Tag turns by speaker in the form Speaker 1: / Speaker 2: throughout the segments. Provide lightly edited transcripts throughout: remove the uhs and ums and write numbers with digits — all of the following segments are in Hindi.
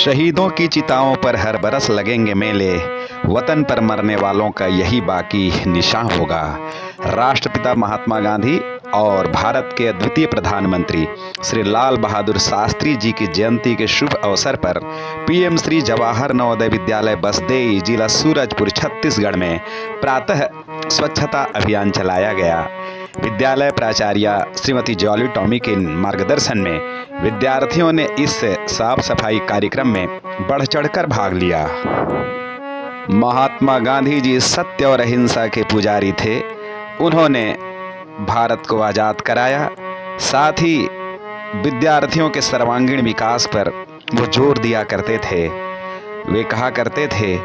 Speaker 1: शहीदों की चिताओं पर हर बरस लगेंगे मेले, वतन पर मरने वालों का यही बाकी निशान होगा। राष्ट्रपिता महात्मा गांधी और भारत के अद्वितीय प्रधानमंत्री श्री लाल बहादुर शास्त्री जी की जयंती के शुभ अवसर पर पीएम श्री जवाहर नवोदय विद्यालय बसदेई, जिला सूरजपुर, छत्तीसगढ़ में प्रातः स्वच्छता अभियान चलाया गया। विद्यालय प्राचार्य श्रीमती जॉली टॉमी के मार्गदर्शन में विद्यार्थियों ने इस साफ सफाई कार्यक्रम में बढ़ चढ़कर भाग लिया। महात्मा गांधी जी सत्य और अहिंसा के पुजारी थे। उन्होंने भारत को आज़ाद कराया। साथ ही विद्यार्थियों के सर्वांगीण विकास पर वो जोर दिया करते थे। वे कहा करते थे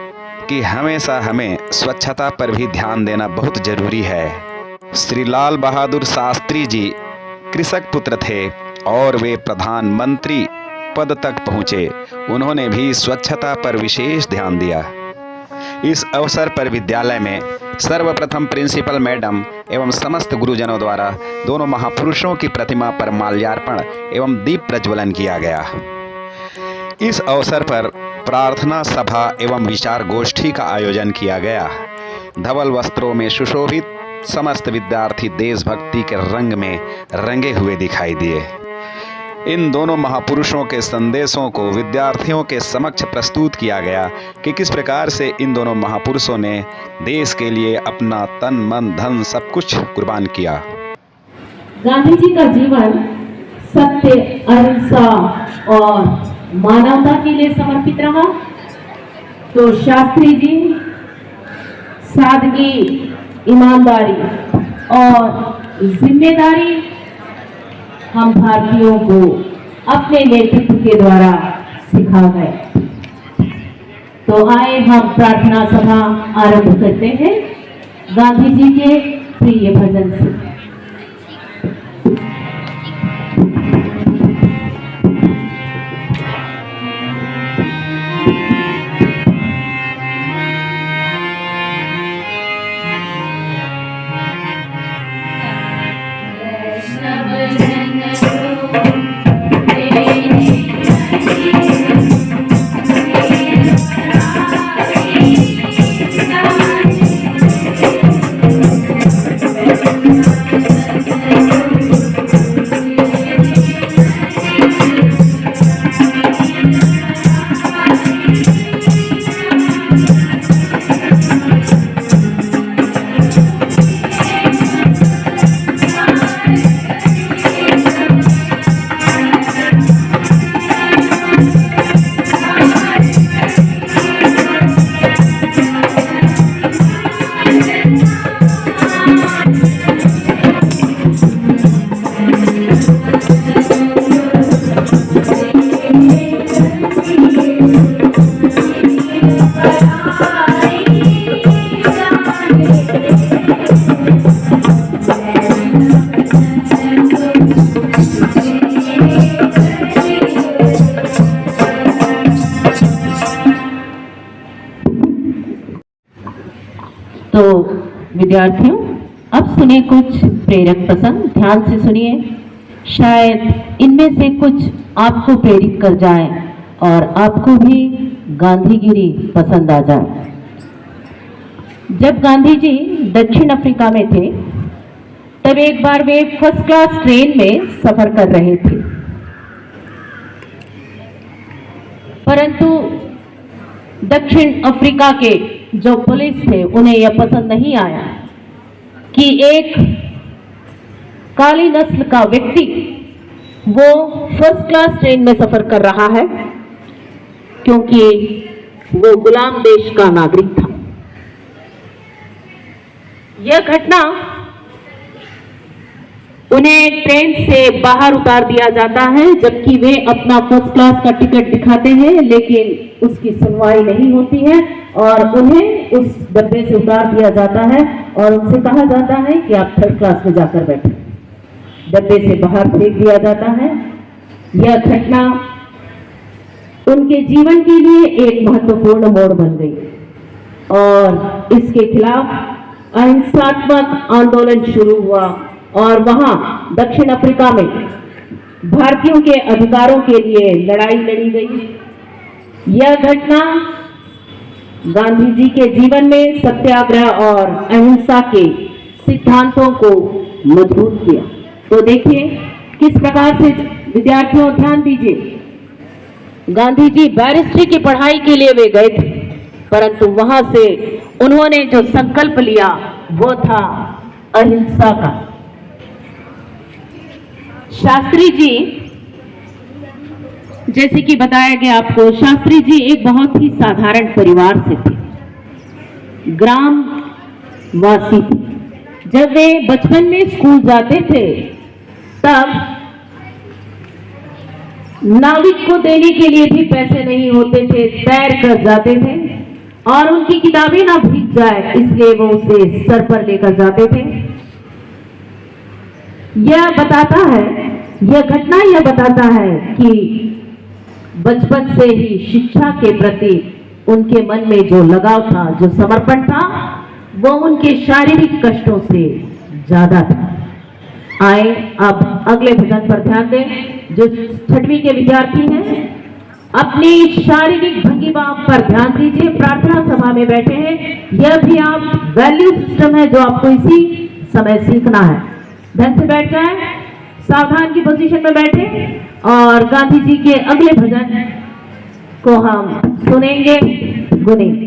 Speaker 1: कि हमेशा हमें स्वच्छता पर भी ध्यान देना बहुत जरूरी है। श्री लाल बहादुर शास्त्री जी कृषक पुत्र थे और वे प्रधानमंत्री पद तक पहुँचे। उन्होंने भी स्वच्छता पर विशेष ध्यान दिया। इस अवसर पर विद्यालय में सर्वप्रथम प्रिंसिपल मैडम एवं समस्त गुरुजनों द्वारा दोनों महापुरुषों की प्रतिमा पर माल्यार्पण एवं दीप प्रज्वलन किया गया। इस अवसर पर प्रार्थना सभा एवं विचार गोष्ठी का आयोजन किया गया। धवल वस्त्रों में सुशोभित समस्त विद्यार्थी देशभक्ति के रंग में रंगे हुए दिखाई दिए। इन दोनों महापुरुषों के संदेशों को विद्यार्थियों के समक्ष प्रस्तुत किया गया कि किस प्रकार से इन दोनों महापुरुषों ने देश के लिए अपना तन, मन, धन सब कुछ कुर्बान किया।
Speaker 2: गांधी जी का जीवन सत्य, अहिंसा और मानवता के लिए समर्पित रहा, तो शास्त्री जी सादगी, ईमानदारी और जिम्मेदारी हम भारतीयों को अपने नेतृत्व के द्वारा सिखा गए। तो आए हम प्रार्थना सभा आरंभ करते हैं गांधी जी के प्रिय भजन से। तो विद्यार्थियों, अब सुने कुछ प्रेरक प्रसंग। ध्यान से सुनिए, शायद इनमें से कुछ आपको प्रेरित कर जाए और आपको भी गांधीगिरी पसंद आ जाए। जब गांधी जी दक्षिण अफ्रीका में थे, तब एक बार वे फर्स्ट क्लास ट्रेन में सफर कर रहे थे, परंतु दक्षिण अफ्रीका के जो पुलिस थे उन्हें यह पसंद नहीं आया कि एक काली नस्ल का व्यक्ति वो फर्स्ट क्लास ट्रेन में सफर कर रहा है, क्योंकि वो गुलाम देश का नागरिक था। यह घटना उन्हें ट्रेन से बाहर उतार दिया जाता है, जबकि वे अपना फर्स्ट क्लास का टिकट दिखाते हैं, लेकिन उसकी सुनवाई नहीं होती है और उन्हें उस डब्बे से उतार दिया जाता है और उनसे कहा जाता है कि आप थर्ड क्लास में जाकर बैठे। डब्बे से बाहर फेंक दिया जाता है। यह घटना उनके जीवन के लिए एक महत्वपूर्ण मोड़ बन गई और इसके खिलाफ अहिंसात्मक आंदोलन शुरू हुआ और वहां दक्षिण अफ्रीका में भारतीयों के अधिकारों के लिए लड़ाई लड़ी गई। यह घटना गांधी जी के जीवन में सत्याग्रह और अहिंसा के सिद्धांतों को मजबूत किया। तो देखिए किस प्रकार से विद्यार्थियों ध्यान दीजिए, गांधी जी बैरिस्ट्री की पढ़ाई के लिए वे गए थे, परंतु वहां से उन्होंने जो संकल्प लिया वो था अहिंसा का। शास्त्री जी, जैसे कि बताया गया आपको, शास्त्री जी एक बहुत ही साधारण परिवार से थे, ग्राम वासी थे। जब वे बचपन में स्कूल जाते थे तब नाविक को देने के लिए भी पैसे नहीं होते थे, तैर कर जाते थे और उनकी किताबें ना भीग जाए इसलिए वो उसे सर पर लेकर जाते थे। यह घटना यह बताता है कि बचपन से ही शिक्षा के प्रति उनके मन में जो लगाव था, जो समर्पण था, वो उनके शारीरिक कष्टों से ज्यादा था। आए अब अगले भजन पर ध्यान दें। जो 6वीं के विद्यार्थी हैं अपनी शारीरिक भंगिमा पर ध्यान दीजिए। प्रार्थना सभा में बैठे हैं, यह भी आप वैल्यू सिस्टम है जो आपको इसी समय सीखना है। ढंग से बैठ जाए, सावधान की पोजीशन में बैठे और गांधी जी के अगले भजन को हम सुनेंगे, गुनेंगे।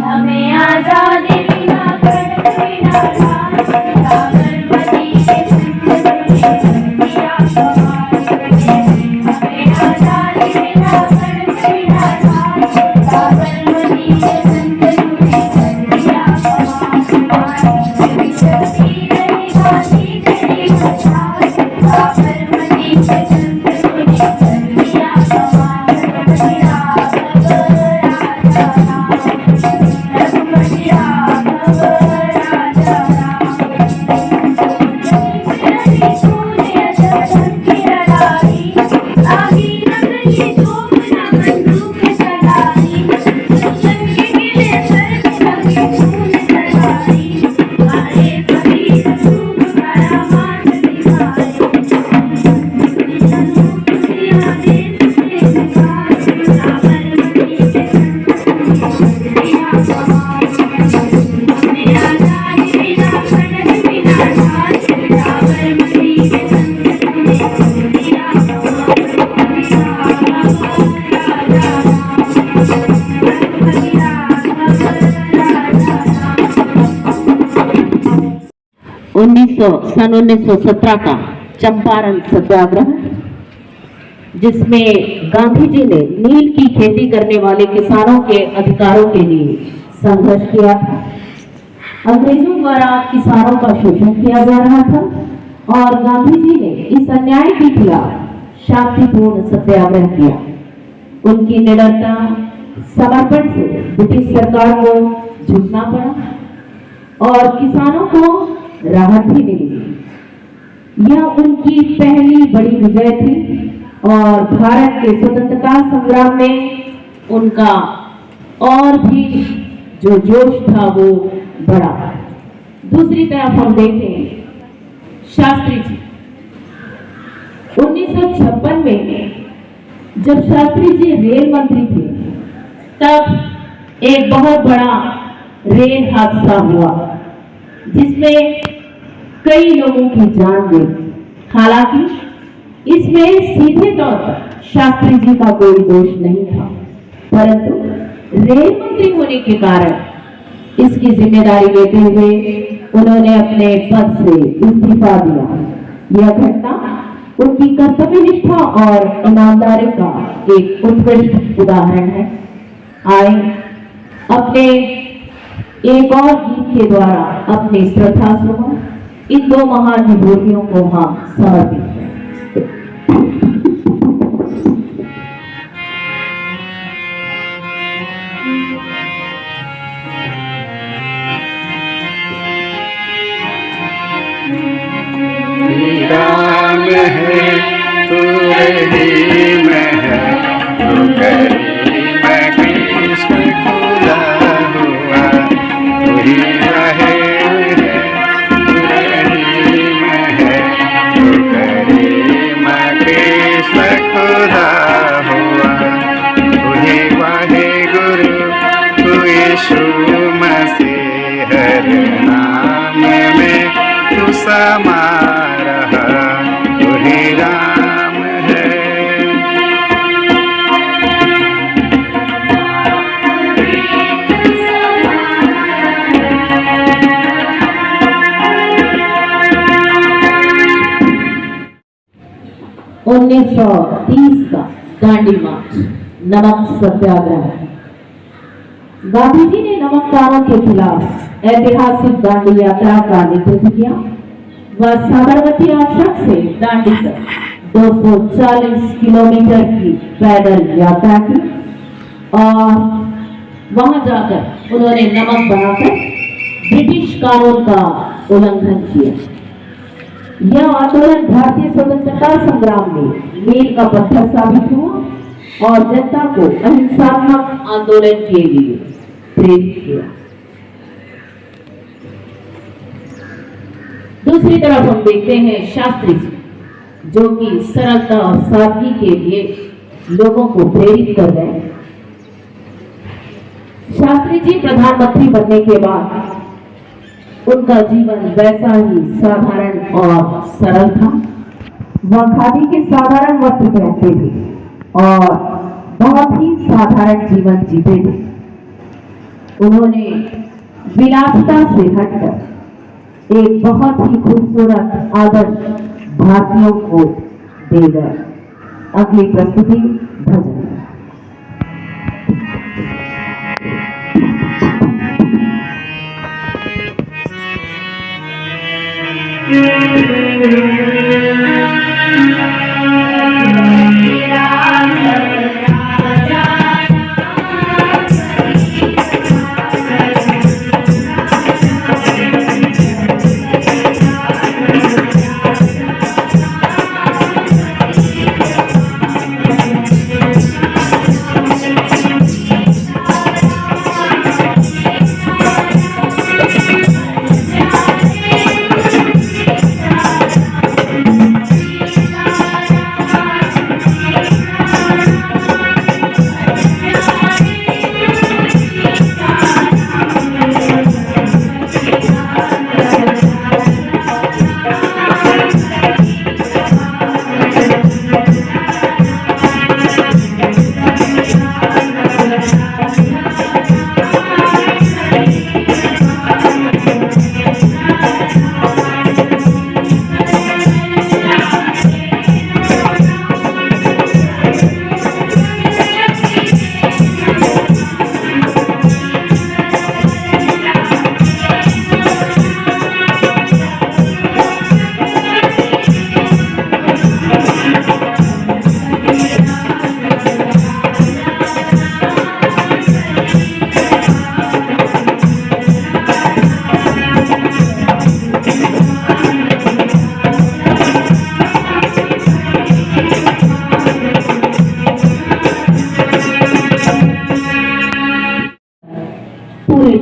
Speaker 3: हमें आजादी बिना बिना साबरमती के दुनिया हमें आजादी बिना बिना साबरमती के दुनिया साबरमती
Speaker 2: सन 1917 का चंपारण सत्याग्रह, जिसमें गांधी जी ने नील की खेती करने वाले किसानों के अधिकारों के लिए संघर्ष किया था। अंग्रेजों द्वारा किसानों का शोषण किया जा रहा था और गांधी जी ने इस अन्याय के खिलाफ शांतिपूर्ण सत्याग्रह किया। उनकी निडरता, समर्पण से ब्रिटिश सरकार को झुकना पड़ा और किसानों को राहत भी मिली। यह उनकी पहली बड़ी विजय थी और भारत के स्वतंत्रता संग्राम में उनका और भी जो जोश था वो बढ़ा। दूसरी तरफ हम देखें शास्त्री जी, 1956 में जब शास्त्री जी रेल मंत्री थे तब एक बहुत बड़ा रेल हादसा हुआ जिसमें कई लोगों की जान गई। हालांकि इसमें सीधे तौर पर शास्त्री जी का कोई दोष नहीं था, परंतु रेल मंत्री होने के कारण इसकी जिम्मेदारी लेते हुए उन्होंने अपने पद से इस्तीफा दिया। यह घटना उनकी कर्तव्यनिष्ठा और ईमानदारी का एक उत्कृष्ट उदाहरण है। आए अपने एक और गीत के द्वारा अपनी श्रद्धा सुमन इन दो महान विभूतियों को हम समर्पित करें।
Speaker 4: राम है तू रहीम है, तू करीम है कृष्ण खुदा
Speaker 2: 1930 का दांडी मार्च, नमक सत्याग्रह। गांधी जी ने नमकदारों के खिलाफ ऐतिहासिक दांडी यात्रा का नेतृत्व किया। वह साबरमती आश्रम से दांडी तक 240 किलोमीटर की पैदल यात्रा की और वहां जाकर उन्होंने नमक बनाकर ब्रिटिश कानून का उल्लंघन किया। यह आंदोलन भारतीय स्वतंत्रता संग्राम में मील का पत्थर साबित हुआ और जनता को अहिंसात्मक आंदोलन के लिए प्रेरित किया। दूसरी तरफ हम देखते हैं शास्त्री जी, जो कि सरलता और सादगी के लिए लोगों को प्रेरित कर रहे हैं। शास्त्री जी प्रधानमंत्री बनने के बाद उनका जीवन वैसा ही साधारण और सरल था। वह खादी के साधारण वस्त्र पहनते थे और बहुत ही साधारण जीवन जीते थे। उन्होंने विलासिता से हटकर एक बहुत ही खूबसूरत आदर्श भारतीयों को दे गए। अगली प्रस्तुति भजन।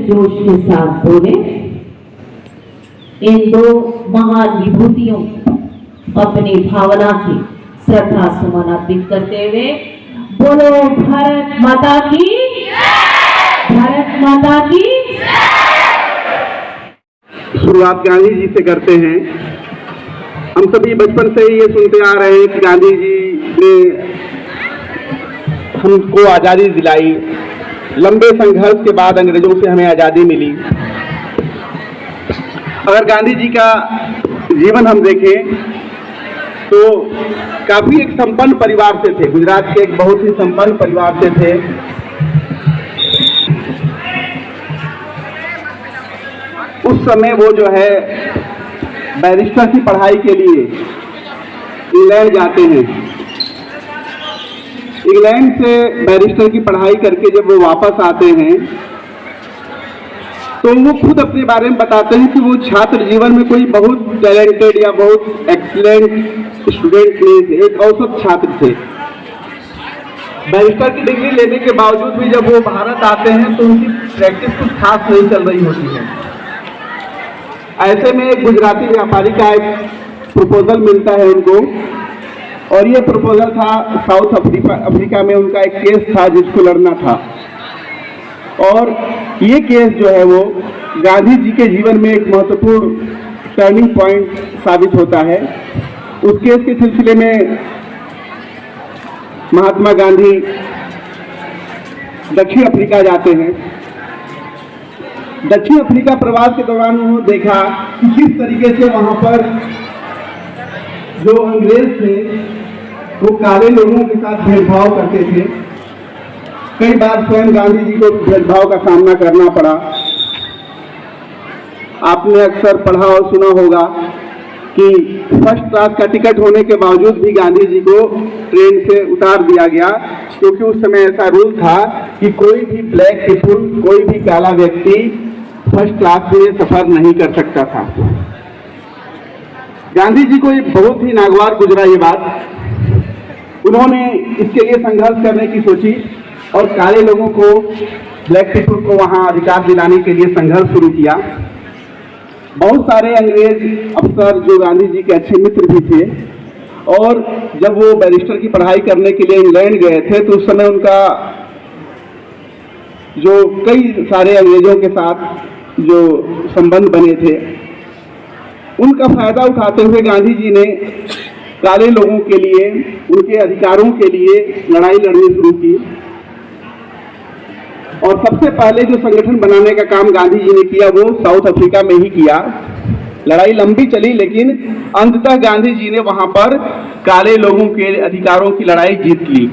Speaker 2: जोश के साथ बोले। इन दो महान विभूतियों अपनी भावना की श्रद्धा सुमन अर्पित करते हुए बोलो भारत माता की, भारत माता की।
Speaker 5: शुरुआत गांधी जी से करते हैं। हम सभी बचपन से ही ये सुनते आ रहे हैं कि गांधी जी ने हमको आज़ादी दिलाई। लंबे संघर्ष के बाद अंग्रेजों से हमें आज़ादी मिली। अगर गांधी जी का जीवन हम देखें तो काफ़ी एक संपन्न परिवार से थे। गुजरात के एक बहुत ही संपन्न परिवार से थे। उस समय वो जो है बैरिस्टर की पढ़ाई के लिए इंग्लैंड जाते हैं। इंग्लैंड से बैरिस्टर की पढ़ाई करके जब वो वापस आते हैं तो वो खुद अपने बारे में बताते हैं कि वो छात्र जीवन में कोई बहुत टैलेंटेड या बहुत एक्सीलेंट स्टूडेंट नहीं थे, एक औसत छात्र थे। बैरिस्टर की डिग्री लेने के बावजूद भी जब वो भारत आते हैं तो उनकी प्रैक्टिस कुछ खास नहीं चल रही होती है। ऐसे में एक गुजराती व्यापारी का एक प्रपोजल मिलता है उनको, और ये प्रपोजल था साउथ अफ्रीका में उनका एक केस था जिसको लड़ना था। और ये केस जो है वो गांधी जी के जीवन में एक महत्वपूर्ण टर्निंग पॉइंट साबित होता है। उस केस के सिलसिले में महात्मा गांधी दक्षिण अफ्रीका जाते हैं। दक्षिण अफ्रीका प्रवास के दौरान उन्होंने देखा कि किस तरीके से वहाँ पर जो अंग्रेज थे वो काले लोगों के साथ भेदभाव करते थे। कई बार स्वयं गांधी जी को भेदभाव का सामना करना पड़ा। आपने अक्सर पढ़ा और सुना होगा कि फर्स्ट क्लास का टिकट होने के बावजूद भी गांधी जी को ट्रेन से उतार दिया गया, क्योंकि उस समय ऐसा रूल था कि कोई भी ब्लैक पीपुल, कोई भी काला व्यक्ति फर्स्ट क्लास में सफर नहीं कर सकता था। गांधी जी को ये बहुत ही नागवार गुजरा ये बात। उन्होंने इसके लिए संघर्ष करने की सोची और काले लोगों को, ब्लैक पीपुल को वहां अधिकार दिलाने के लिए संघर्ष शुरू किया। बहुत सारे अंग्रेज अफसर जो गांधी जी के अच्छे मित्र भी थे, और जब वो बैरिस्टर की पढ़ाई करने के लिए इंग्लैंड गए थे तो उस समय उनका जो कई सारे अंग्रेजों के साथ जो संबंध बने थे, उनका फायदा उठाते हुए गांधी जी ने काले लोगों के लिए, उनके अधिकारों के लिए लड़ाई लड़नी शुरू की। और सबसे पहले जो संगठन बनाने का काम गांधी जी ने किया वो साउथ अफ्रीका में ही किया। लड़ाई लंबी चली, लेकिन अंततः गांधी जी ने वहां पर काले लोगों के अधिकारों की लड़ाई जीत ली।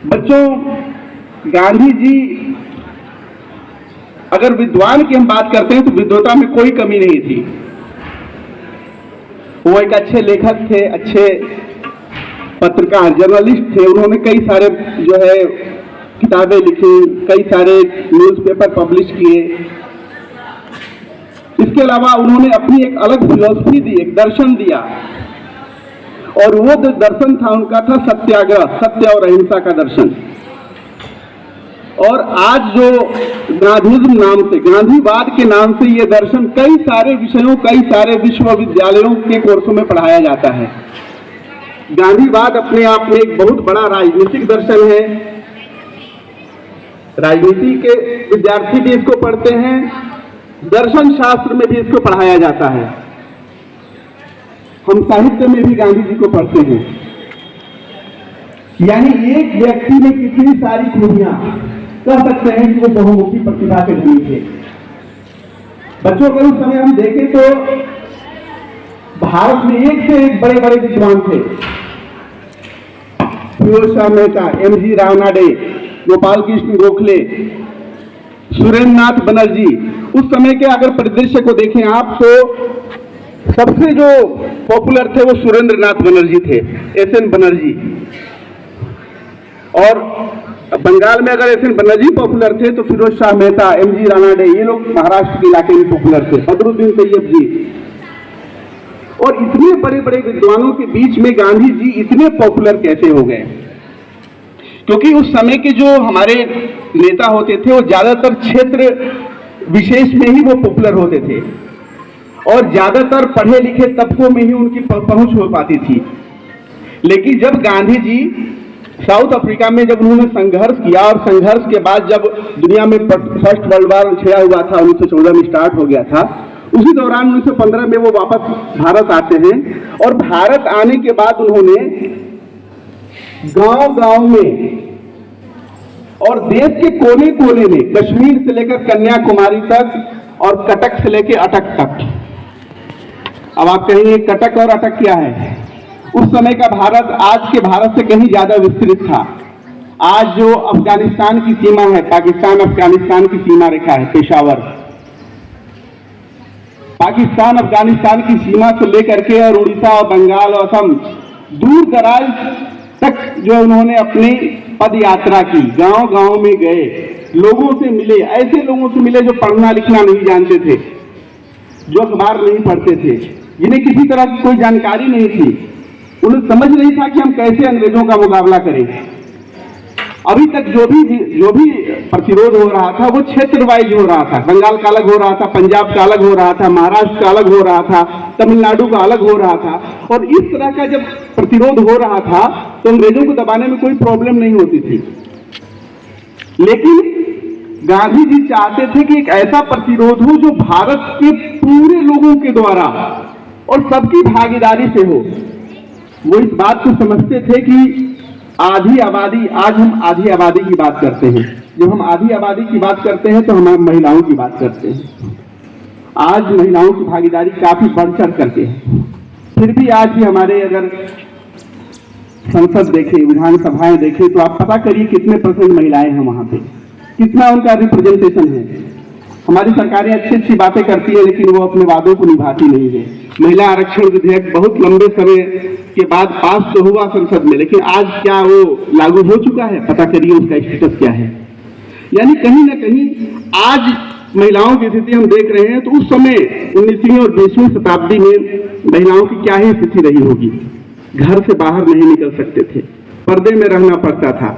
Speaker 5: बच्चों, गांधी जी, अगर विद्वान की हम बात करते हैं तो विद्वता में कोई कमी नहीं थी। वो एक अच्छे लेखक थे, अच्छे पत्रकार, जर्नलिस्ट थे। उन्होंने कई सारे जो है किताबें लिखी, कई सारे न्यूज़पेपर पब्लिश किए। इसके अलावा उन्होंने अपनी एक अलग फिलॉसफी दी, एक दर्शन दिया, और वो जो दर्शन था उनका था सत्याग्रह, सत्य और अहिंसा का दर्शन। और आज जो गांधीज्म नाम से, गांधीवाद के नाम से ये दर्शन कई सारे विषयों, कई सारे विश्वविद्यालयों के कोर्सों में पढ़ाया जाता है। गांधीवाद अपने आप में एक बहुत बड़ा राजनीतिक दर्शन है। राजनीति के विद्यार्थी भी इसको पढ़ते हैं, दर्शन शास्त्र में भी इसको पढ़ाया जाता है। हम साहित्य में भी गांधी जी को पढ़ते हैं। यानी एक व्यक्ति में कितनी सारी खूबियां, कह सकते हैं कि वो बहुमुखी प्रतिभा के धनी थे। बच्चों को उस समय हम देखें तो भारत में एक से एक बड़े बड़े विद्वान थे। फिरोज शाह मेहता, एम.जी. रावनाडे, गोपाल कृष्ण गोखले, सुरेंद्र नाथ बनर्जी। उस समय के अगर परिदृश्य को देखें आप तो सबसे जो पॉपुलर थे वो सुरेंद्र नाथ बनर्जी थे, एस.एन. बनर्जी। और बंगाल में अगर एस.एन. बनर्जी पॉपुलर थे तो फिरोज शाह मेहता, एम.जी. रावनाडे, ये लोग महाराष्ट्र के इलाके में पॉपुलर थे, बदरुद्दीन तैयब जी। और इतने बड़े बड़े विद्वानों के बीच में गांधी जी इतने पॉपुलर कैसे हो गए? क्योंकि उस समय के जो हमारे नेता होते थे वो ज्यादातर क्षेत्र विशेष में ही वो पॉपुलर होते थे, और ज्यादातर पढ़े लिखे तबकों में ही उनकी पहुंच हो पाती थी। लेकिन जब गांधी जी साउथ अफ्रीका में जब उन्होंने संघर्ष किया, और संघर्ष के बाद जब दुनिया में फर्स्ट वर्ल्ड वॉर छेड़ा हुआ था, 1914 में स्टार्ट हो गया था, उसी दौरान 1915 में वो वापस भारत आते हैं। और भारत आने के बाद उन्होंने गांव-गांव में और देश के कोने कोने में, कश्मीर से लेकर कन्याकुमारी तक और कटक से लेकर अटक तक। अब आप कहेंगे कटक और अटक क्या है? उस समय का भारत आज के भारत से कहीं ज्यादा विस्तृत था। आज जो अफगानिस्तान की सीमा है, पाकिस्तान अफगानिस्तान की सीमा रेखा है, पेशावर, पाकिस्तान अफगानिस्तान की सीमा से लेकर के और उड़ीसा और बंगाल और असम दूर दराज तक जो उन्होंने अपनी पद यात्रा की, गांव गांव में गए, लोगों से मिले, ऐसे लोगों से मिले जो पढ़ना लिखना नहीं जानते थे, जो अखबार नहीं पढ़ते थे, जिन्हें किसी तरह की कोई जानकारी नहीं थी। उन्हें समझ नहीं था कि हम कैसे अंग्रेजों का मुकाबला करें। अभी तक जो भी प्रतिरोध हो रहा था वो क्षेत्र वाइज हो रहा था। बंगाल का अलग हो रहा था, पंजाब का अलग हो रहा था, महाराष्ट्र का अलग हो रहा था, तमिलनाडु का अलग हो रहा था। और इस तरह का जब प्रतिरोध हो रहा था तो अंग्रेजों को दबाने में कोई प्रॉब्लम नहीं होती थी। लेकिन गांधी जी चाहते थे कि एक ऐसा प्रतिरोध हो जो भारत के पूरे लोगों के द्वारा और सबकी भागीदारी से हो। वो इस बात को समझते थे कि आधी आबादी, आज हम आधी आबादी की बात करते हैं, जब हम आधी आबादी की बात करते हैं तो हम महिलाओं की बात करते हैं। आज महिलाओं की भागीदारी काफी बढ़ चढ़ करके है। फिर भी आज भी हमारे अगर संसद देखें, विधानसभाएं देखें, तो आप पता करिए कितने % महिलाएं हैं वहां पे, कितना उनका रिप्रेजेंटेशन है। हमारी सरकारें अच्छी अच्छी बातें करती है, लेकिन वो अपने वादों को निभाती नहीं है। महिला आरक्षण विधेयक बहुत लंबे समय के बाद पास तो हुआ संसद में, लेकिन आज क्या वो लागू हो चुका है? पता करिए उसका स्टेटस क्या है। यानी कहीं ना कहीं आज महिलाओं की स्थिति हम देख रहे हैं, तो उस समय 19वीं और 20वीं शताब्दी में महिलाओं की क्या ही स्थिति रही होगी। घर से बाहर नहीं निकल सकते थे, पर्दे में रहना पड़ता था,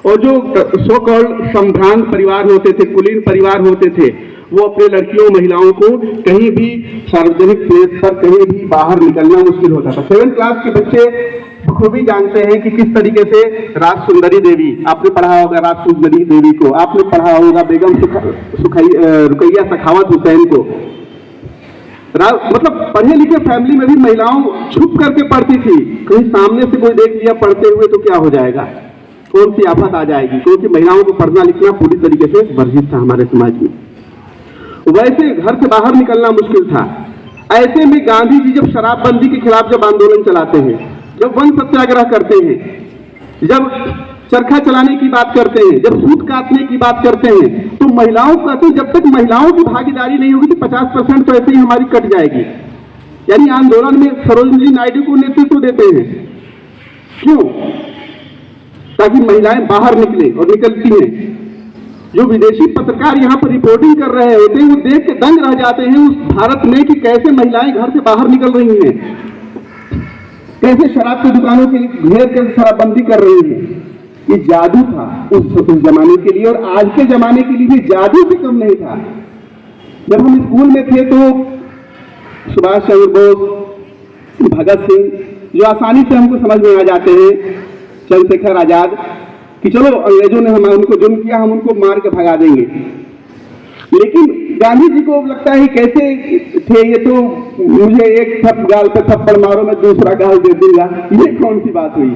Speaker 5: और जो सो कॉल्ड संभ्रांत परिवार होते थे, कुलीन परिवार होते थे, वो अपने लड़कियों महिलाओं को कहीं भी सार्वजनिक प्लेस पर कहीं भी बाहर निकलना मुश्किल होता था। 7th क्लास के बच्चे खूबी जानते हैं कि किस तरीके से राज सुंदरी देवी, आपने पढ़ा होगा राज सुंदरी देवी को, आपने पढ़ा होगा बेगम रुकैया सखावत हुसैन को। मतलब पढ़े लिखे फैमिली में भी महिलाओं छुप करके पढ़ती थी, कहीं सामने से कोई देख लिया पढ़ते हुए तो क्या हो जाएगा, कौन सी आफत आ जाएगी, क्योंकि महिलाओं को पढ़ना लिखना पूरी तरीके से वर्जित था हमारे समाज में। वैसे घर से बाहर निकलना मुश्किल था। ऐसे में गांधी जी जब शराबबंदी के खिलाफ जब आंदोलन चलाते हैं, जब वन सत्याग्रह करते हैं, जब चरखा चलाने की बात करते हैं, जब सूत काटने की बात करते हैं, तो महिलाओं को कहते हैं जब तक महिलाओं की भागीदारी नहीं होगी तो 50% तो ऐसे ही हमारी कट जाएगी। यानी आंदोलन में सरोजिनी नायडू को नेतृत्व देते हैं। क्यों? ताकि महिलाएं बाहर निकले, और निकलती हैं। जो विदेशी पत्रकार यहाँ पर रिपोर्टिंग कर रहे होते हैं, वो देख के दंग रह जाते हैं उस भारत में कि कैसे महिलाएं घर से बाहर निकल रही हैं, कैसे शराब की दुकानों के लिए घेर कर शराबबंदी कर रही हैं। ये जादू था उस जमाने के लिए, और आज के जमाने के लिए भी जादू से कम नहीं था। जब हम स्कूल में थे तो सुभाष चंद्र बोस, भगत सिंह, जो आसानी से हमको समझ में आ जाते हैं, चंद्रशेखर आजाद, कि चलो अंग्रेजों ने उनको जुल्म किया, हम उनको मार के भगा देंगे। लेकिन गांधी जी को लगता है कैसे थे ये, तो मुझे एक गाल पे थप्पड़ मारो मैं दूसरा गाल दे दूंगा, ये कौन सी बात हुई?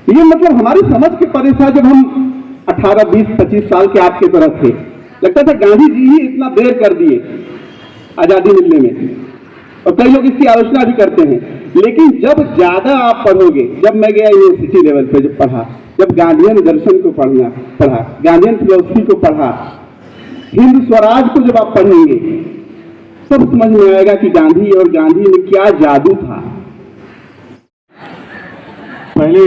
Speaker 5: ये मतलब हमारी समझ के परे था। जब हम 18, 20, 25 साल के आपके तरफ थे, लगता था गांधी जी ही इतना देर कर दिए आजादी मिलने में, और कई लोग इसकी आलोचना भी करते हैं। लेकिन जब ज्यादा आप पढ़ोगे, जब मैं गया यूनिवर्सिटी लेवल पे, जब पढ़ा, जब गांधीयन दर्शन को पढ़ा, गांधीयन फिलोसफी को पढ़ा, हिंद स्वराज को जब आप पढ़ेंगे, सब समझ में आएगा कि गांधी और गांधी में क्या जादू था।
Speaker 4: पहले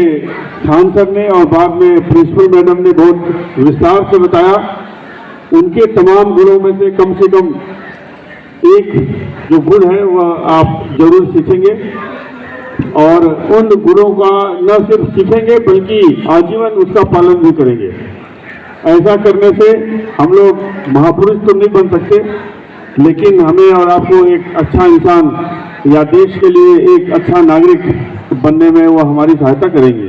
Speaker 4: खान सर ने और बाद में प्रिंसिपल मैडम ने बहुत विस्तार से बताया। उनके तमाम गुणों में से कम एक जो गुण है वह आप जरूर सीखेंगे, और उन गुणों का न सिर्फ सीखेंगे बल्कि आजीवन उसका पालन भी करेंगे। ऐसा करने से हम लोग महापुरुष तो नहीं बन सकते, लेकिन हमें और आपको एक अच्छा इंसान या देश के लिए एक अच्छा नागरिक बनने में वो हमारी सहायता करेंगे।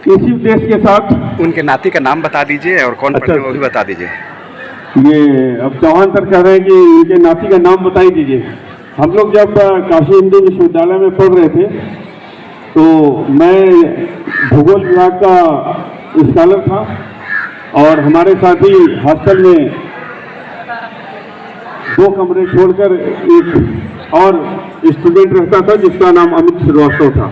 Speaker 4: इसी उद्देश्य के साथ
Speaker 1: उनके नाती का नाम बता दीजिए और कौन पढ़ते हैं वो भी बता दीजिए।
Speaker 4: ये अब चौहान सर कह रहे हैं कि इनके नाती का नाम बताई दीजिए। हम लोग जब काशी हिंदू विश्वविद्यालय में पढ़ रहे थे तो मैं भूगोल विभाग का स्कॉलर था, और हमारे साथ ही हॉस्टल में 2 कमरे छोड़कर एक और स्टूडेंट रहता था जिसका नाम अमित श्रीवास्तव था।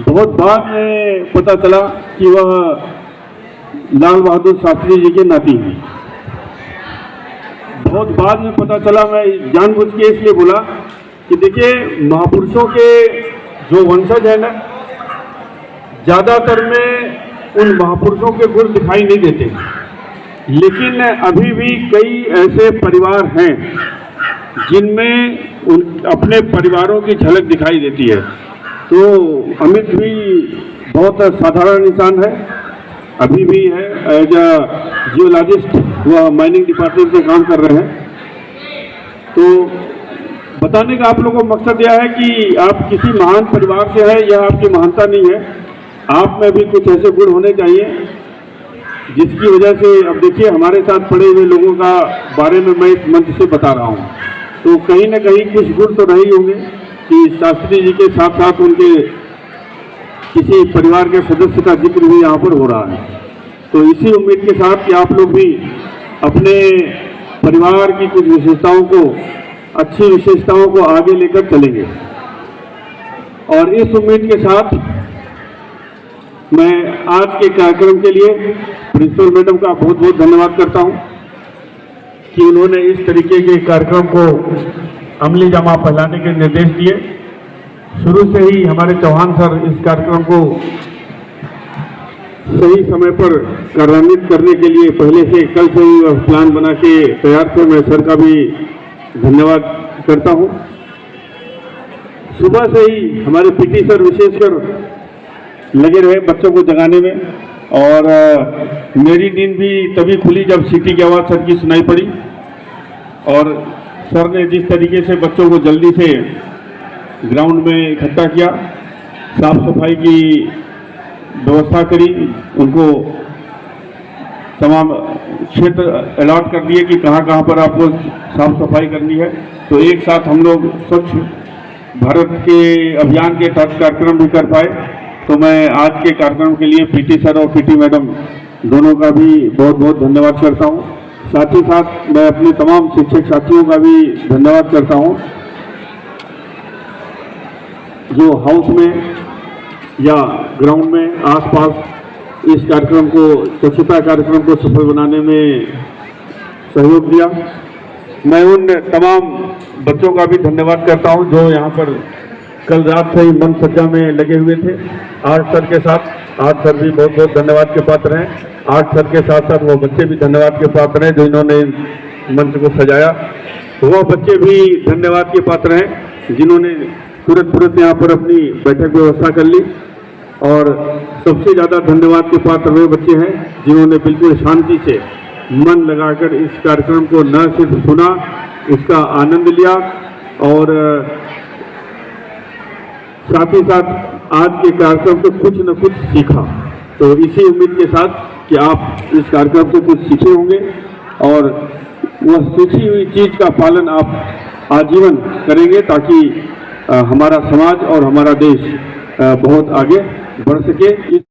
Speaker 4: बहुत बाद में पता चला कि वह लाल बहादुर शास्त्री जी के नाती हैं। बहुत बाद में पता चला, मैं जानबूझ के इसलिए बोला कि देखिए महापुरुषों के जो वंशज है ना, ज़्यादातर में उन महापुरुषों के गुण दिखाई नहीं देते, लेकिन अभी भी कई ऐसे परिवार हैं जिनमें अपने परिवारों की झलक दिखाई देती है। तो अमित भी बहुत साधारण इंसान है, अभी भी है, एज अ जियोलॉजिस्ट वह माइनिंग डिपार्टमेंट में काम कर रहे हैं। तो बताने का आप लोगों को मकसद यह है कि आप किसी महान परिवार से हैं, यह आपकी महानता नहीं है, आप में भी कुछ ऐसे गुण होने चाहिए जिसकी वजह से, अब देखिए हमारे साथ पढ़े हुए लोगों का बारे में मैं इस मंच से बता रहा हूँ, तो कहीं ना कहीं कुछ गुण तो रहे होंगे कि शास्त्री जी के साथ साथ उनके किसी परिवार के सदस्य का जिक्र भी यहाँ पर हो रहा है। तो इसी उम्मीद के साथ कि आप लोग भी अपने परिवार की कुछ विशेषताओं को अच्छी विशेषताओं को आगे लेकर चलेंगे। और इस उम्मीद के साथ मैं आज के कार्यक्रम के लिए प्रिंसिपल मैडम का बहुत बहुत धन्यवाद करता हूं कि उन्होंने इस तरीके के कार्यक्रम को अमली जामा फैलाने के निर्देश दिए। शुरू से ही हमारे चौहान सर इस कार्यक्रम को सही समय पर कार्यान्वित करने के लिए पहले से कल से ही वह प्लान बना के तैयार थे। मैं सर का भी धन्यवाद करता हूं। सुबह से ही हमारे पीटी सर विशेषकर लगे रहे बच्चों को जगाने में, और मेरी नींद भी तभी खुली जब सीटी की आवाज़ सर की सुनाई पड़ी। और सर ने जिस तरीके से बच्चों को जल्दी से ग्राउंड में इकट्ठा किया, साफ सफाई की व्यवस्था करी, उनको तमाम क्षेत्र अलॉट कर दिए कि कहाँ कहाँ पर आपको साफ सफाई करनी है। तो एक साथ हम लोग स्वच्छ भारत के अभियान के तहत कार्यक्रम भी कर पाए। तो मैं आज के कार्यक्रम के लिए पीटी सर और पीटी मैडम दोनों का भी बहुत बहुत धन्यवाद करता हूँ। साथ ही साथ मैं अपने तमाम शिक्षक साथियों का भी धन्यवाद करता हूँ जो हाउस में या ग्राउंड में आसपास इस कार्यक्रम को, स्वच्छता कार्यक्रम को सफल बनाने में सहयोग दिया। मैं उन तमाम बच्चों का भी धन्यवाद करता हूं जो यहाँ पर कल रात से ही मन सज्जा में लगे हुए थे। आर्ट सर के साथ, आर्ट सर भी बहुत बहुत धन्यवाद के पात्र हैं। आर्ट सर के साथ साथ वो बच्चे भी धन्यवाद के पात्र हैं जो इन्होंने मंच को सजाया। वो बच्चे भी धन्यवाद के पात्र हैं जिन्होंने तुरंत यहाँ पर अपनी बैठक व्यवस्था कर ली। और सबसे ज़्यादा धन्यवाद के पात्र वे बच्चे हैं जिन्होंने बिल्कुल शांति से मन लगाकर इस कार्यक्रम को न सिर्फ सुना, इसका आनंद लिया और साथ ही साथ आज के कार्यक्रम से कुछ न कुछ सीखा। तो इसी उम्मीद के साथ कि आप इस कार्यक्रम से कुछ सीखे होंगे और वह सीखी हुई चीज़ का पालन आप आजीवन करेंगे ताकि हमारा समाज और हमारा देश बहुत आगे बढ़ सके।